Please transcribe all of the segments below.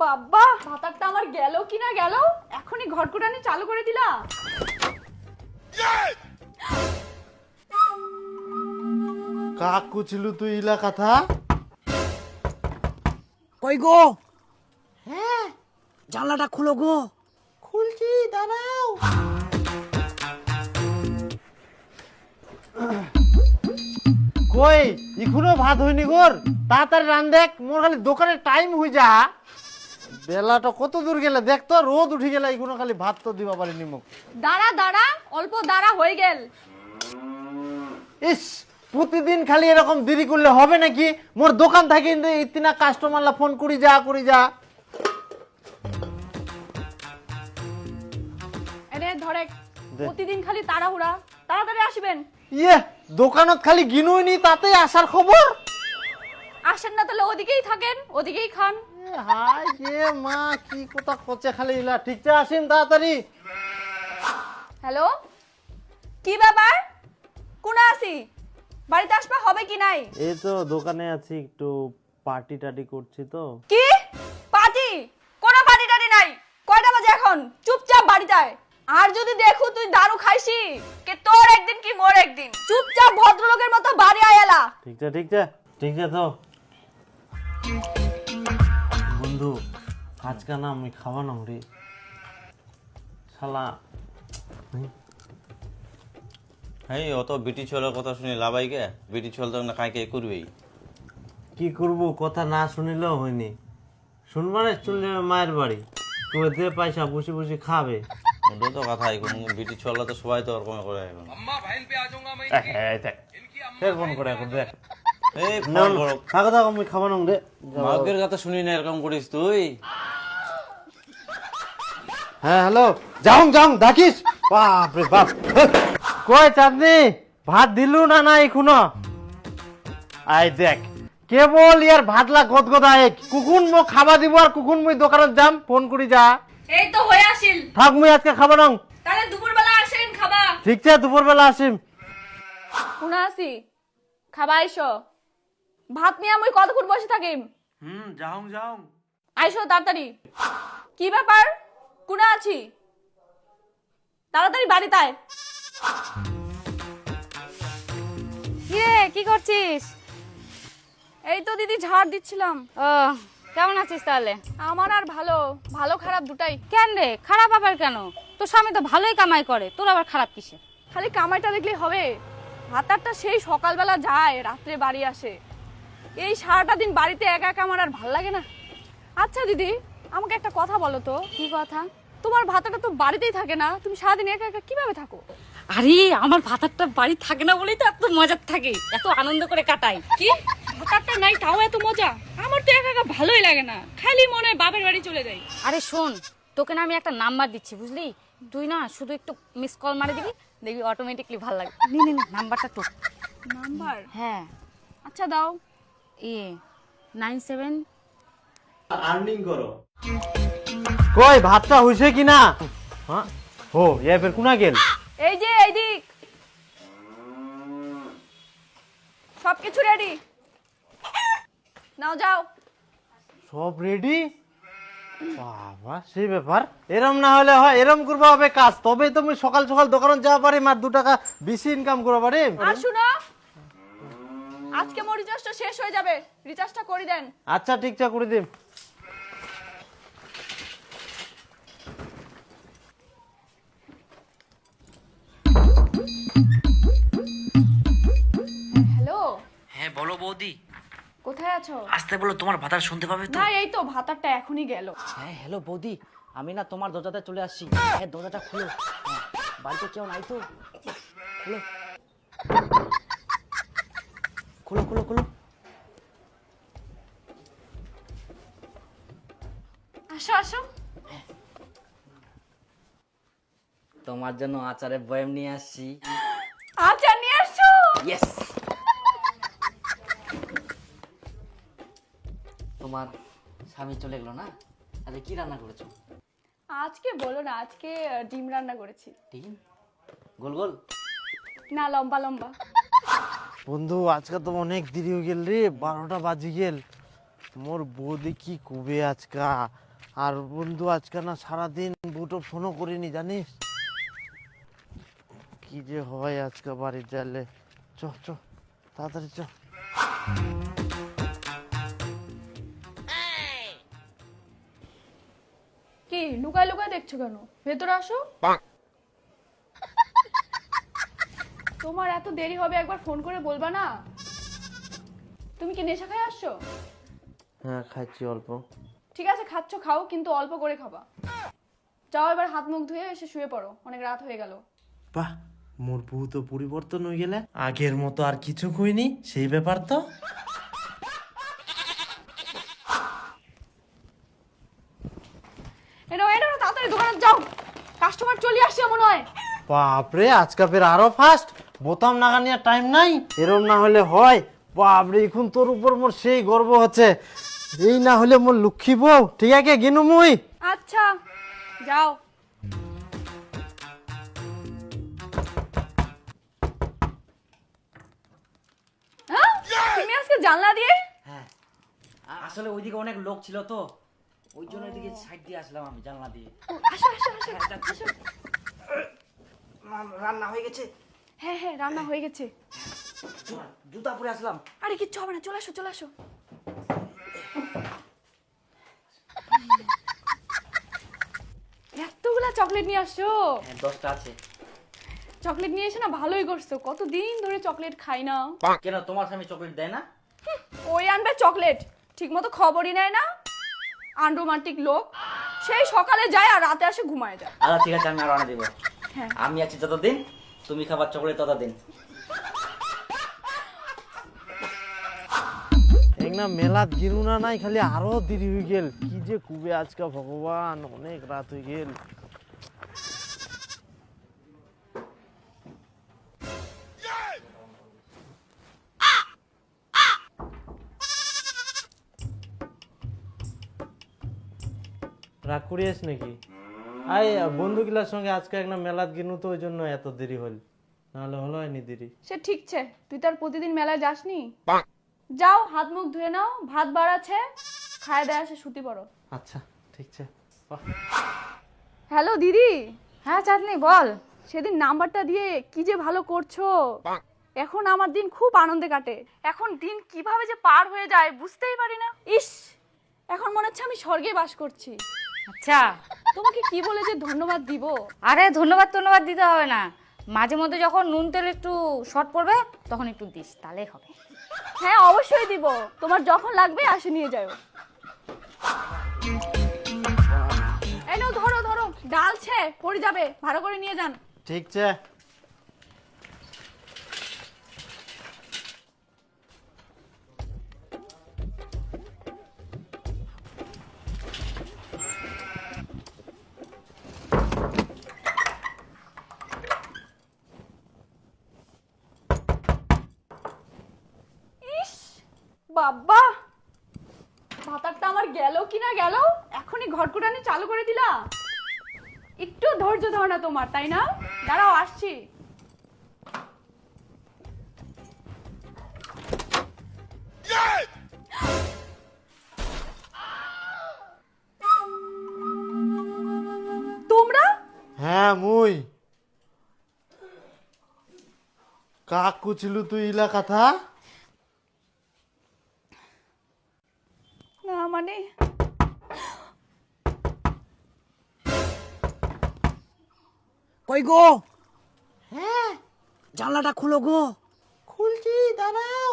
বাবা, ভাতারটা আমার গেল কিনা গেল, এখনই ঘরকুটানি চালু করে দিলা। কাক কুছিলু তুই ইলা কথা? কই গো? হ্যাঁ, জানলাটা খুলো গো। খুলছি, দাঁড়াও। কই এখনো ভাত হয়নি গোর? তাড়াতাড়ি রান দেখ, মোর খালি দোকানের টাইম হই যা। বেলাটা কত দূর গেলে দেখ তো, রোদ উঠি গেলে এখনো খালি ভাত তো দিবা পারিনি মুখ। দাঁড়া দাঁড়া, অল্প দাঁড়া, হয়ে গেল। ইস, প্রতিদিন খালি এরকম দেরি করলে হবে নাকি? মোর দোকান থাকে ইতিনা কাস্টমারলা ফোন করি যা করি যা। এনে ধরে, প্রতিদিন খালি তাড়াহুড়া, তাড়াতাড়ি আসবেন। ইয়ে, দোকানত খালি গিনুই নি তাতে আসার খবর। আসেন না তাহলে ওদিকেই থাকেন, ওদিকেই খান। হাই রে মা, কি কথা কচে খালি ইলা। ঠিকছে, আসিন তাড়াতাড়ি। হ্যালো, কি ব্যাপার? কোন আসি? বাড়িতে আসবা হবে কি নাই? এই তো দোকানে আছি, একটু পার্টি টাটি করছি তো। কি পার্টি? কোনো পার্টি টাটি নাই। কয়টা বাজে এখন? চুপচাপ বাড়িতে আয়। আর যদি দেখো তুই দারু খাইছি, কে তোর একদিন কি মোর একদিন। চুপচাপ ভদ্রলোকের মতো বাড়ি আয়ালা। ঠিকছে ঠিকছে ঠিকছে তো। বন্ধু, আজকে না আমি খাওয়া না রে শালা। হ্যাঁ, অত বিটি ছোলের কথা শুনে লাভাই কে? বিটি ছোল তো না কাকে করবেই। কি করব, কথা না শুনিলেও হয়নি। শুনবারে চলে যাবে মায়ের বাড়ি, কবে দে পয়সা বসে বসে খাবে। ওটা তো কথাই, কোন বিটি ছোলা তো সবাই তো ওরকম করে এখন। ফোন করে এখন দেখ। এই ফোন করো। থাকো থাকো, আমি খাওয়া নাম রে। মাকের কথা শুনি না এরকম করিস তুই। হ্যাঁ হ্যালো, যাও যাও ডাকিস। বাপ রে বাপ, কই চাঁদনি, ভাত দিলু না না এখনো? আই দেখ, কেবল ইয়ার ভাতলা গদগদা এক। কুকুন মো খাবা দিব আর কুকুন মুই দোকানত যাম, ফোন করি যা। এই তো হয়ে আসিল। থাক, মুই আজকে খাবা নাও। তাহলে দুপুরবেলা আসেন খাবা। ঠিকছে, দুপুর বেলা আসিম। কোন আসি? খাবা আইসো। ভাত নিয়ে আমি কতক্ষণ বসে থাকিম? যাও যাও। আইসো তাড়াতাড়ি। কি ব্যাপার? কোন আছি? তাড়াতাড়ি বাড়িতে আয়। কি করছিস? এই তো দিদি ঝাড় দিচ্ছিলাম। ও, কেমন আছিস তাহলে? আমার আর ভালো, ভালো খারাপ দুটাই। কেন রে, খারাপ আবার কেন? তোর স্বামী তো ভালোই কামাই করে, তোর আবার খারাপ কিসে? খালি কামাইটা দেখলেই হবে? ভাতারটা সেই সকালবেলা যায়, রাত্রে বাড়ি আসে। এই সারাটা দিন বাড়িতে একা একা আমার আর ভাল লাগে না। আচ্ছা দিদি, আমাকে একটা কথা বলো তো। কি কথা? তোমার ভাতাটা তো বাড়িতেই থাকে না, তুমি সারাদিন একা একা কিভাবে থাকো? আরে আমার ভাতারটা বাড়ি থাকে না বলেই তো এত মজার থাকে, এত আনন্দ করে কাটাই। কি ভাতারটা নাই তাও এত মজা? আমার তো একা একা ভালোই লাগে না, খালি মনে হয় বাপের বাড়ি চলে যাই। আরে শোন, তোকে না আমি একটা নাম্বার দিচ্ছি, বুঝলি? তুই না শুধু একটু মিস কল মারে দিবি, দেখবি অটোমেটিকলি ভালো লাগে। নে নে নে, নাম্বারটা তো। নাম্বার? হ্যাঁ, আচ্ছা দাও। 97। আর্নিং করো। কই ভাতটা হইছে কি না? হ্যাঁ, ও এ ফের কোনা গেল? এই যে এইদিক, সবকিছু রেডি, নাও যাও। সব রেডি? বাবা, সেই ব্যাপার। এরম না হলে হয়, এরম করবা হবে কাজ, তবেই তুমি সকাল সকাল দোকানে যাওয়া পারি, মার 2 টাকা বেশি ইনকাম করবা পারি। আর শুনো, আজকে মোর রিচার্জটা শেষ হয়ে যাবে, রিচার্জটা করে দেন। আচ্ছা ঠিকঠাক করে দিম। হ্যালো, হ্যাঁ বলো বৌদি। কোথায় আছো? আসতে বলো, তোমার ভাতার শুনতে পাবে তো। না এই তো ভাতারটা এখনই গেল। হ্যাঁ হ্যালো বৌদি, আমি না তোমার দরজাতে চলে আসছি। হ্যাঁ দরজাটা খুলো। হ্যাঁ, বাড়িতে কেউ নাই তো? খুলো খুলো খুলো খুলো। আসো আসো। তোমার জন্য আচারের বয়াম নিয়ে আসছি। আচ্ছা নিয়ে আসছো? ইয়েস। তোমার স্বামী চলে গেল না? আরে কি রান্না করেছো? আজকে বলো না, আজকে ডিম রান্না করেছি। ডিম? গোল গোল? না, লম্বা লম্বা। বন্ধু, আজকে তো অনেক দেরি হয়ে গেল রে, 12টা বাজি গেল। মোর বৌদি কি কবে আজকা। আর বন্ধু আজকে না সারাদিন বুটো ফোনও করিনি জানিস, কি যে হয় আজকে বাড়ি যাইলে। চ চ তাড়াতাড়ি চ। কি লুকায় লুকায় দেখছো কেন? ভেতরে আসো। তোমার এত দেরি হবে একবার ফোন করে বলবা না? তুমি কি নেশা খাই আসছো? হ্যাঁ খাচ্ছি অল্প। ঠিক আছে খাচ্ছ খাও, কিন্তু অল্প করে খাবা। যাও এবার হাত মুখ ধুয়ে এসে শুয়ে পড়ো, অনেক রাত হয়ে গেল। বাহ, মোর বউ তো পরিবর্তন হয়ে গেলে, আগের মতো আর কিছু কইনি সেই ব্যাপার তো। এনো এনো তাড়াতাড়ি দোকানে যাও, কাস্টমার চলে আসছে মনে হয়। বাপরে আজকে ফের আরো ফাস্ট, বোতাম নাগানিয়া টাইম নাই, এরম না হলে হয়। বাপরে এখন তোর উপর মোর সেই গর্ব হচ্ছে, এই না হলে মোর লক্ষ্মী বউ। ঠিক আছে গিনু মুই। আচ্ছা যাও। হ্যাঁ? তুমি আজকে জানলা দিয়ে? হ্যাঁ, আসলে ওইদিকে অনেক লোক ছিল তো, ওই জন্য ওইদিকে সাইড দিয়ে আসলাম আমি জানলা দিয়ে। আসো আসো আসো আসো। রান্না হয়ে গেছে? হ্যাঁ হ্যাঁ রান্না হয়ে গেছে। জুতা পরে আসলাম। আরে কিচ্ছু হবে না, চলে আসো চলে আসো। এতগুলা চকলেট নিয়ে আসছো? হ্যাঁ 10টা আছে। চকলেট নিয়ে এসে না ভালোই করছো, কতদিন ধরে চকলেট খাই না। কেন তোমার স্বামী চকলেট দেয় না? ওই আনবে চকলেট, ঠিক মতো খবরই নেয় না, আনরোমান্টিক লোক। সেই সকালে যায় আর রাতে আসে ঘুমায় যায়। আচ্ছা ঠিক আছে, আমি আর আনা দিব। হ্যাঁ আমি আছি যতদিন, তুমি খাবার চকলেট ততদিন। এক না মেলাত গিনু না নাই, খালি আরো দেরি হয়ে গেল। কি যে কুবে আজকে ভগবান, অনেক রাত হয়ে গেল। রাগ করিস নাকি? আই বন্ধুগুলার সঙ্গে আজকে একটা মেলাত গিনু তো, ওই জন্য এত দেরি হল, নাহলে হলো হয়নি দেরি। সে ঠিকছে, তুই তার প্রতিদিন মেলায় যাসনি। যাও হাত মুখ ধুয়ে নাও, ভাত বাড়াচ্ছে, খায় দেয় আসে শুতি পড়ো। আচ্ছা ঠিক আছে। হ্যালো দিদি। হ্যাঁ চাঁদনি বল। সেদিন নাম্বারটা দিয়ে কি যে ভালো করছো, এখন আমার দিন খুব আনন্দে কাটে। এখন দিন কিভাবে যে পার হয়ে যায় বুঝতেই পারি না। ইস, এখন মনে হচ্ছে আমি স্বর্গে বাস করছি। আচ্ছা, তোমাকে কি বলে যে ধন্যবাদ দিব। আরে ধন্যবাদ দিতে হবে না, মাঝে মধ্যে যখন নুন তেল একটু শর্ট পড়বে তখন একটু দিস, তাহলেই হবে। হ্যাঁ অবশ্যই দিব, তোমার যখন লাগবে আসে নিয়ে যাও। এই নাও ধরো ধরো, ডালছে পড়ে যাবে, ভালো করে নিয়ে যান। ঠিক আছে। ইস বাবা, ভাতারটা আমার গেল কিনা গেল, এখনই ঘরকুটানি চালু করে দিলা। একটু ধৈর্য ধর না তোমার, তাই না? দাঁড়াও আসছি। তোমরা? হ্যাঁ মুই। কাক কুছিলু তুই ইলা কথা? না মানে কই গো? হ্যাঁ, জানলাটা খুলো গো। খুলছি দাঁড়াও।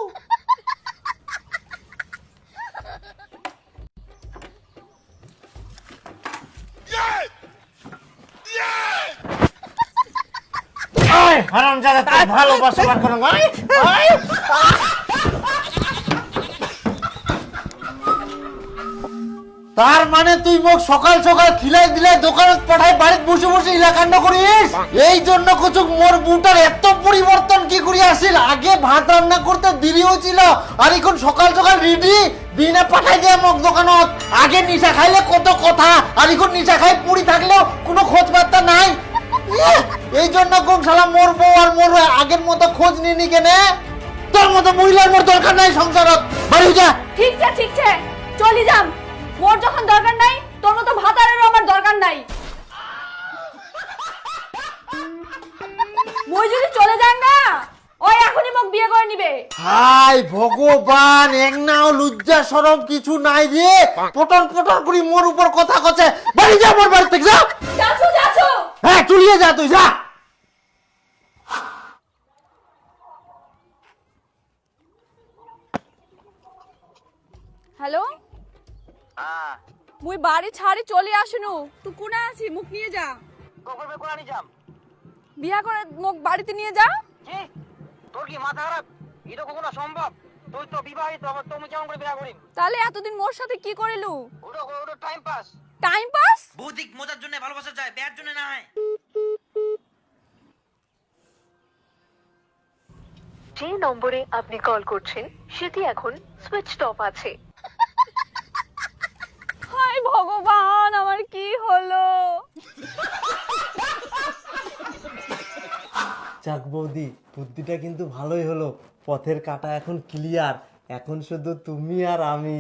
হারামজাদা, তোর ভালোবাসা বার করো। তার মানে তুই মোক সকাল সকাল খিলাই দিলাই, দোকানে পাঠাই, বাড়িতে বসে বসে ইলাকান্ড করিস। এই জন্য কুচুক মোর বুটার এত পরিবর্তন কি করি আসিল। আগে ভাত রান্না করতে দেরি হয়েছিল, আর এখন সকাল সকাল রেডি দিনে পাঠাই দিয়ে মোক দোকানত। আগে নিশা খাইলে কত কথা, আর এখন নিশা খাই পুরি থাকলেও কোনো খোঁজ বার্তা নাই। এই জন্য কোন শালা মোর বউ আর মোর আগের মতো খোঁজ নিনি কেনে। তোর মতো মহিলার মোর দরকার নাই সংসারত, বাড়ি যা। ঠিকছে চলি যাম, মোর যখন দরকার নাই তোর মতো দরকার নাই। মই যদি চলে যান না, ওই এখনই মোক বিয়ে করে নিবে। হাই ভগবান, এক নাও লজ্জা শরম কিছু নাই রে, পটন পটন করে মোর উপর কথা কচ্ছে। বাড়ি যা, মোর বাড়ি থেকে যা। যাচ্ছো যাচ্ছো। হ্যাঁ চলিয়ে যা, তুই যা। হ্যালো, মুই বাড়ি ছাড়ি চলে আসনু, তুই কোনা আছি? মুখ নিয়ে যা। কবে কোনানি যাম? বিয়া করে মোক বাড়িতে নিয়ে যা। কি তোর কি মাথা খারাপ? এটা কখনো সম্ভব? তুই তো বিবাহিত, আবার তুমি কেমন করে বিয়ে করিম? তাহলে এতদিন মোর সাথে কি করিলু? ওটা টাইম পাস। Time pass? ভৌতিক মজার জন্য ভালোবাসা যায়, বিয়ের জন্য না হয়। যে নম্বরে আপনি কল করছেন সেটি এখন সুইচড অফ আছে। হায় ভগবান, আমার কি হলো? যাক বৌদি, বুদ্ধিটা কিন্তু ভালোই হলো। পথের কাটা এখন ক্লিয়ার, এখন শুধু তুমি আর আমি।